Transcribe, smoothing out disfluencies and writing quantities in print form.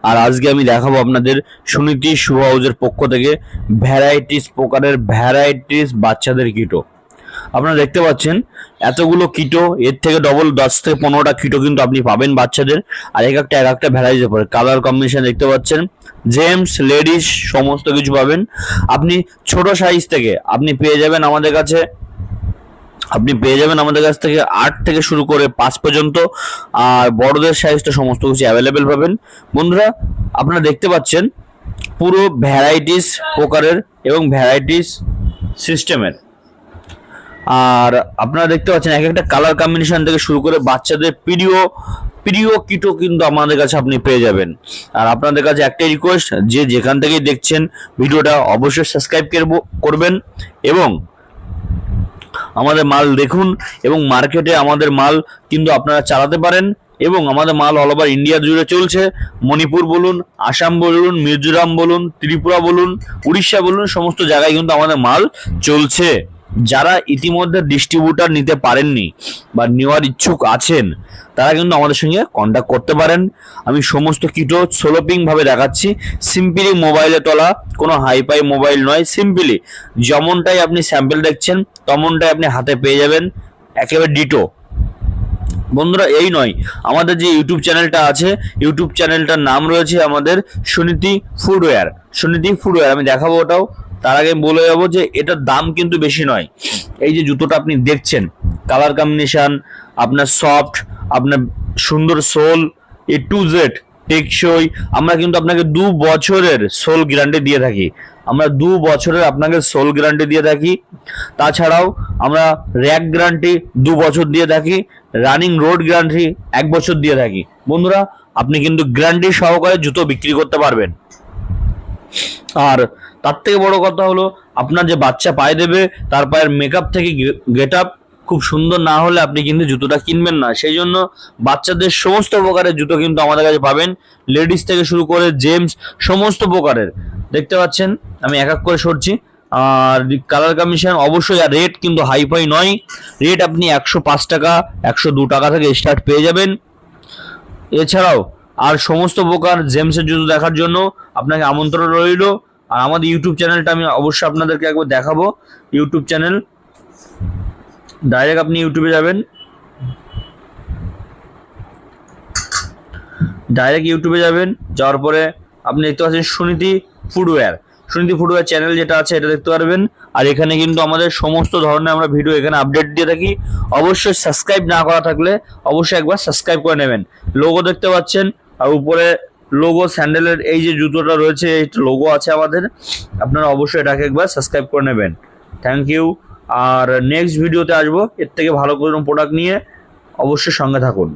আর আজকে আমি দেখাবো আপনাদের সুনীতি শু হাউসের পক্ষ থেকে প্রকারের ভ্যারাইটিস বাচ্চাদের কিটো। আপনারা দেখতে পাচ্ছেন এতগুলো কিটো, এর থেকে ডবল 10 থেকে 15টা কিটো কিন্তু আপনি পাবেন বাচ্চাদের। আর এক একটা ভ্যারাইটির পরে কালার কম্বিনেশন দেখতে পাচ্ছেন, জেমস লেডিস সমস্ত কিছু পাবেন। আপনি ছোট সাইজ থেকে আপনি পেয়ে যাবেন আমাদের কাছে, কাছ থেকে 8 থেকে শুরু করে 5 পর্যন্ত। আর বড়দের সাইজ তো সমস্ত কিছু অ্যাভেলেবেল পাবেন। বন্ধুরা আপনারা দেখতে পাচ্ছেন পুরো ভ্যারাইটিস প্রকারের এবং ভ্যারাইটিস সিস্টেমের। আর আপনারা দেখতে পাচ্ছেন এক একটা কালার কম্বিনেশন থেকে শুরু করে বাচ্চাদের প্রিয় প্রিয় কিটো কিন্তু আমাদের কাছে আপনি পেয়ে যাবেন। আর আপনাদের কাছে একটাই রিকোয়েস্ট, যে যেখান থেকেই দেখছেন ভিডিওটা অবশ্যই সাবস্ক্রাইব করবেন এবং আমাদের মাল দেখুন। এবং মার্কেটে আমাদের মাল কিন্তু আপনারা চালাতে পারেন এবং আমাদের মাল অল ওভার ইন্ডিয়া জুড়ে চলছে। মণিপুর বলুন, আসাম বলুন, মিজোরাম বলুন, ত্রিপুরা বলুন, উড়িষ্যা বলুন, সমস্ত জায়গায় কিন্তু আমাদের মাল চলছে। যারা ইতিমধ্যে ডিস্ট্রিবিউটার নিতে পারেননি বা নেওয়ার ইচ্ছুক আছেন, তারা কিন্তু আমাদের সঙ্গে কন্ট্যাক্ট করতে পারেন। আমি সমস্ত কিটো সোলোপিং ভাবে দেখাচ্ছি, সিম্পলি মোবাইলে তোলা, কোনো হাইফাই মোবাইল নয়। সিম্পলি যেমনটাই আপনি স্যাম্পল দেখছেন তেমনটাই আপনি হাতে পেয়ে যাবেন, একেবারে ডিটো। বন্ধুরা এই নয়, আমাদের যে ইউটিউব চ্যানেলটা আছে, ইউটিউব চ্যানেলটার নাম রয়েছে আমাদের সুনীতি ফুটওয়্যার। আমি দেখাবো ওটাও। তার আগে বলে যাবো যে এটার দাম কিন্তু বেশি নয়। এই যে জুতোটা আপনি দেখছেন, কালার কম্বিনেশন, আপনার সফট, আপনার সুন্দর সোল, এ টু জেড টেকসই। আমরা কিন্তু আপনাকে 2 বছরের সোল গ্যারান্টি দিয়ে থাকি। তাছাড়াও আমরা র্যাক গ্যারান্টি 2 বছর দিয়ে থাকি, রানিং রোড গ্যারান্টি 1 বছর দিয়ে থাকি। বন্ধুরা আপনি কিন্তু গ্যারান্টি সহকারে জুতো বিক্রি করতে পারবেন। আর তার থেকে বড় কথা হলো, আপনার যে বাচ্চা পায়ে দেবে তার পায়ের মেকআপ থেকে গেট আপ খুব সুন্দর না হলে আপনি কিন্তু জুতোটা কিনবেন না। সেই জন্য বাচ্চাদের সমস্ত প্রকারের জুতো কিন্তু আমাদের কাছে পাবেন, লেডিস থেকে শুরু করে জেমস সমস্ত প্রকারের। দেখতে পাচ্ছেন আমি এক এক করে সরছি। আর কালার কম্বিনেশন অবশ্যই, আর রেট কিন্তু হাইফাই নয়। রেট আপনি 105 টাকা 102 টাকা থেকে স্টার্ট পেয়ে যাবেন। এছাড়াও আর সমস্ত প্রকার জেমসের জুতো দেখার জন্য আপনাকে আমন্ত্রণ রইল। আর আমাদের ইউটিউব চ্যানেলটা আমি অবশ্যই আপনাদেরকে একবার দেখাবো। ইউটিউব চ্যানেল, ডাইরেক্ট আপনি ইউটিউবে যাবেন, যাওয়ার পরে আপনি দেখতে পাচ্ছেন সুনীতি ফুটওয়্যার চ্যানেল যেটা আছে এটা দেখতে পারবেন। আর এখানে কিন্তু আমাদের সমস্ত ধরনের আমরা ভিডিও এখানে আপডেট দিয়ে থাকি। অবশ্যই সাবস্ক্রাইব না করা থাকলে অবশ্যই একবার সাবস্ক্রাইব করে নেবেন। লোগো দেখতে পাচ্ছেন, আর উপরে লোগো স্যান্ডেলের এই যে জুতোটা রয়েছে, এই লোগো আছে আমাদের। আপনারা অবশ্যই এটাকে একবার সাবস্ক্রাইব করে নেবেন। Thank you. আর নেক্সট ভিডিওতে আসবো এর থেকে ভালো কোনো প্রোডাক্ট নিয়ে, অবশ্যই সঙ্গে থাকুন।